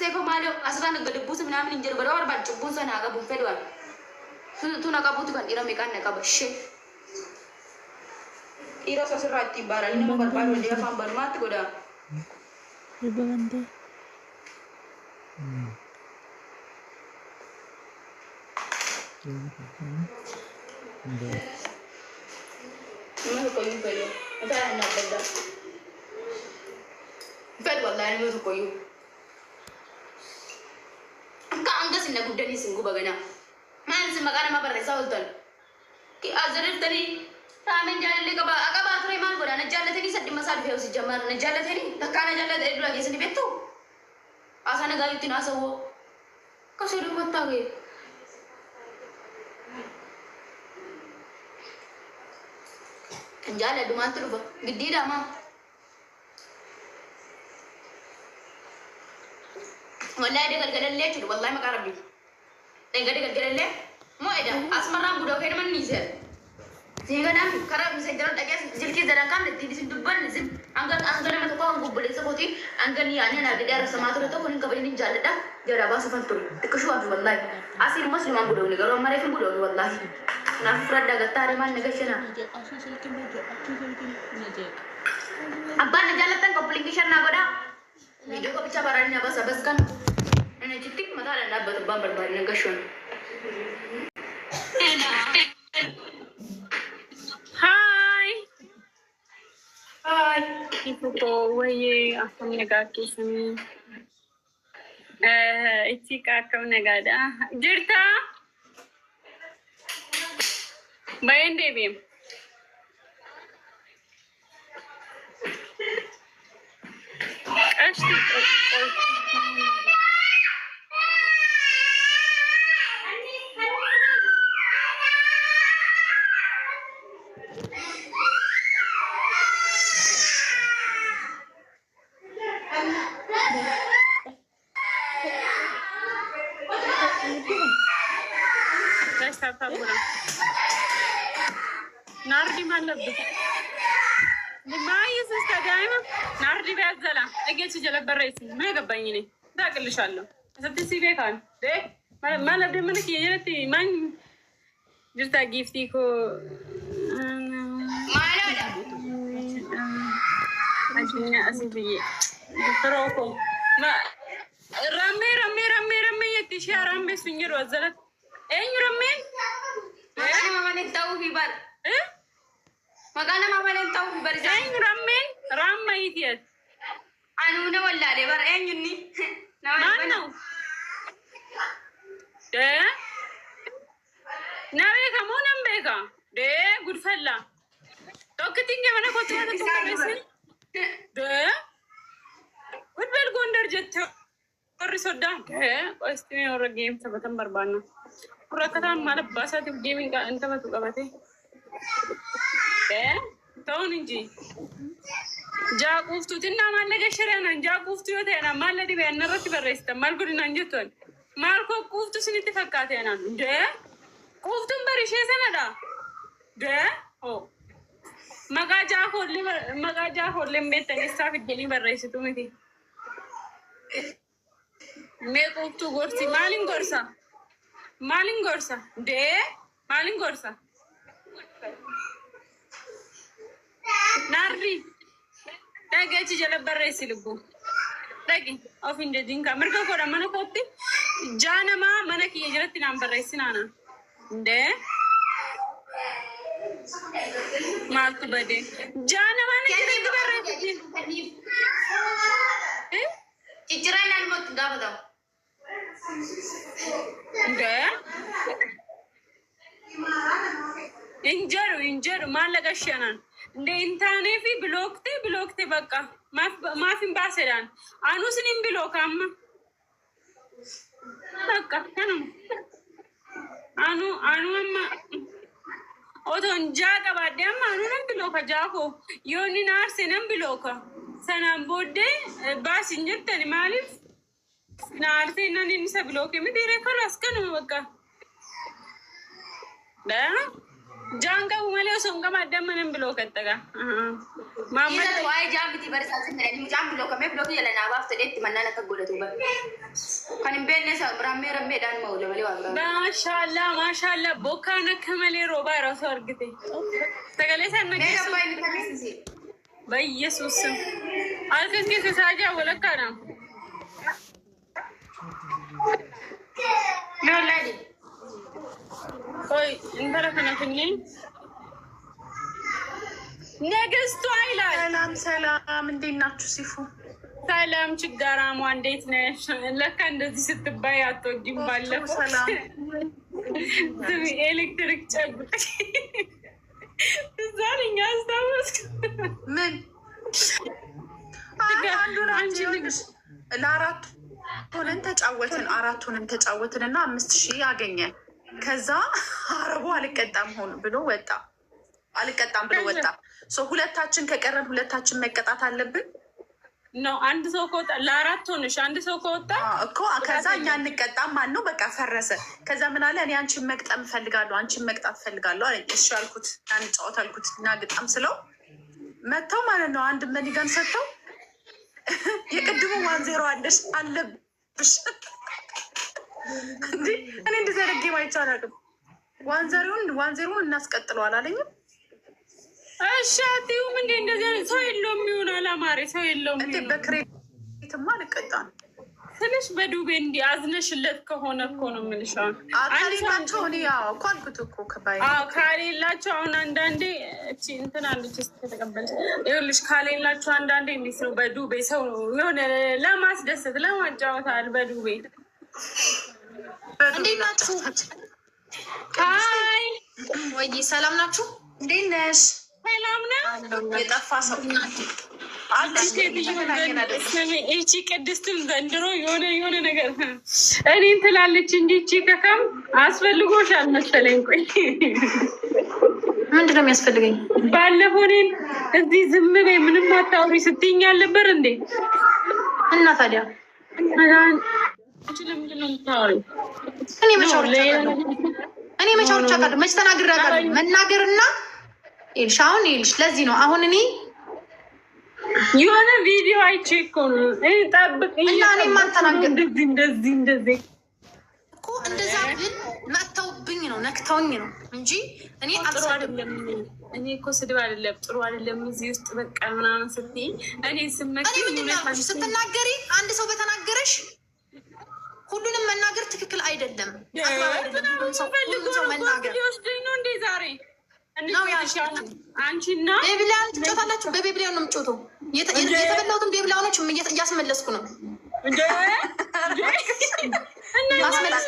seefa maaliyo asirraan gadi buusa minaamin hin jiru bara barbaadu cubbuun sana haga buun fedhu waan. Tu naqabuutu kan dhiira meeqaan naqaba shee. Dhiira asirraa ittiin baaranii nama barbaadu illee afaan banumaatti godhaa. Riba gantee. Nama tokkoyyuu fedhu. Mataa inni adda addaa. Fedhu wallaahi nama tokkoyyuu. Akka hanga sinna guddanii sin guba ganaa. Maal sin maqaa nama barreessaa ooltan. Azirriftanii raamen jaalallee qabaa ture maal godhaa na jaallatanii sadhimma isaa dhufee hosi jammaar na jaallatanii takkaa na jaallatanii dura keessanii beektu. Haasaa nagaa ittiin haasawoo. Akkasii dhuunfattaa ga'e. Kan jaalladhu maaltu dhufa giddiidhaa maa. Wallahi dia galgalallee jechuudha wallahi maqaa rabbii. Enggak galgalallee moo eda asmarraan budoo kee nama niisee. Sehingga karaa bisa jalan lagi jilki sedangkan di sini dubban di sini angkat nama tu kau gubbul itu seperti angkat ni ane nak dia rasa matu itu kau ni kau ini jalan dah dia apa sifat tu kesuatu wallahi asir mas lima budok ni kalau mereka budok wallahi nak frad dah gatar mana negasinya abah nak jalan tan kau peling kisah nak ada video kau bicara barangnya apa sabas kan ini citik mata ada nak betul bambar barang negasian. Ifuko waye afam negaki sami itika kau negada jirta bayan devi ashti ناردي ما لبس ما يسست دائما ناردي بيزلا اجيت جلب الرئيسي ما يقبيني ذاك اللي شالله ستسي بيكان ده ما لبس منك يجتي ما جرت جيفتيكو ما لا أجينا أسيبي تروكم ما رمي يتشي رمي سنجر وزلت أين رمي makanya mama nih tahu hibar makanya mama nih tahu hibar أين رمي رمي يتيت anu na wala deh bar ini mana deh nabe kamu nambega deh gudfalla toh ketinggi mana kau tuh ada tuh mesin deh gudbel gondar jatuh Risoda, pasti orang game sebatan berbana. Kurang malah bahasa tu gaming kan entah apa tu apa sih? Tahu nih Jakuf tu tin nama lagi syariah Jakuf tu itu na mal lagi benar roti berresta mal kuri nanjut tuan mal kuf tu sini tifakat na deh kuf tu berishe sana dah deh oh magaja holle betul ni sahid gini berresta tu mesti Meko tu gorsi maling gorsa de maling gorsa narri tagi aja jalan berresi lugu tagi ofin de dinka mereka kora mana kopi jana mana kiye jalan tinam berresi nana de maltu bade jana mana kiye berresi Ciciran dan mau tinggal betul. Enggak. Injaru malah kasyanan. De intane fi blokte baka. Maafin basedan. Anu sinin blok amma. Baka kanum. Anu amma. Oton jaga badde amma anu nan bloka jako. Yoni nar senan bloka. Sanam bodde basin jettani malif. Naarte nan inni sa bloke mi dire kalas kanum baka. Da? ጃንጋ ማለው ሶንጋ ማደመንም ብሎ ከተጋ ማማ ዋይ ጃምቲ በርሳስ እንደኔ ጃም ብሎ ከመ ብሎ ይለና ባፍ ተደት መናና ተጎለቱ ከንም በነሳ ብራሜ ረሜዳን መውለ ወለ ዋብራ ማሻአላ ቦካነ ከመሌ ሮባ ራሱ አርግቴ ተገለሰን ነገስ በኢየሱስ ስም አልከስከ ተሳጃ ወለካና ለወላዲ ቆይ እንተረከነኩኝ ነገስቱ አይላል ሰላም እንዴት ናችሁ? ሲፉ ሰላም ችጋራሟ እንዴት ነሽ? ለካ እንደዚህ ስትባይ አትወጂም። ባለፈው ሰላም ስሚ ኤሌክትሪክ ጨብጥ ዛሬኛ አስታወስክ? ምን አንዱን ለአራት ሆነን ተጫወትን እና 5000 አገኘን። ከዛ አረቡ አልቀጣም ብሎ ወጣ። ሁለታችን ከቀረን ሁለታችን መቀጣት አለብን ነው። አንድ ሰው ከወጣ ለአራት ሆነሽ አንድ ሰው ከወጣ እኮ ከዛ እኛ እንቀጣም ማለት ነው። በቃ ፈረሰ። ከዛ ምን አለ እኔ አንቺን መቅጠም እፈልጋለሁ፣ አንቺን መቅጣት እፈልጋለሁ አለኝ። እሺ አልኩት። አንጫወት አልኩት እና ግጣም ስለው መተው ማለት ነው። አንድ መኒጋን ሰጥተው የቅድሙ 1-0 አለብሽ እንዴ! እኔ እንደዚህ አድርጌ ማይቻል አላውቅም። 1-0 እናስቀጥለዋል አለኝም። እሺ አትይውም እንዴ? እንደዚህ ሰው የለውም ይሆናል። አማሬ ሰው የለውም እንዴ? በክሬዲትማ አልቀጣም ትንሽ በዱቤ እንዲ አዝነሽለት ከሆነ እኮ ነው የምልሽ። ካሌላቸው እኔ እኮ አልኩት እኮ ካሌላቸው አሁን አንዳንዴ እቺ እንትን አለች ስ ከተቀበለች ይኸውልሽ፣ ካሌላቸው አንዳንዴ እንዴት ነው በዱቤ ሰው የሆነ ለማስደሰት ለማጫወታል በዱቤ እንዴት ናችሁ? አይ ወይ ሰላም ናችሁ? እንዴት ነሽ? ሰላም ነው። የጠፋ ሰው ይቺ ቅድስትም ዘንድሮ የሆነ ነገር እኔን ትላለች እንጂ ይቺ ከከም አስፈልጎሻል መሰለኝ። ቆይ ምንድን ነው የሚያስፈልገኝ? ባለፈው እኔን እዚህ ዝም በይ ምንም አታውሪ ስትይኝ አልነበር እንዴ? እና ታዲያ ለምንድን ነው የምታወሪው? እኔ መቻወርቻ ቃል መች ተናግሬ አውቃለሁ? መናገርና ይልሽ አሁን ይልሽ ለዚህ ነው አሁን እኔ የሆነ ቪዲዮ አይቼ እኮ ነው ጠብቅ እና እኔ ማልተናገር እንደዚህ እኮ እንደዛ ግን መጥተውብኝ ነው ነክተውኝ ነው እንጂ እኔ ጥሩ አይደለም። እኔ እኮ ስድብ አይደለም ጥሩ አይደለም። እዚህ ውስጥ በቃ ምናምን ስትይ እኔ ስመክ ስትናገሪ አንድ ሰው በተናገረሽ ሁሉንም መናገር ትክክል አይደለም። ሰው መናገር ሊወስደኝ ነው እንዴ ዛሬ? አንቺና ቤብሊያን ትጮታላችሁ። በቤብሊያን ነው የምጮተው። የተበላሁትን ቤብሊያኖች እያስመለስኩ ነው። ማስመለስ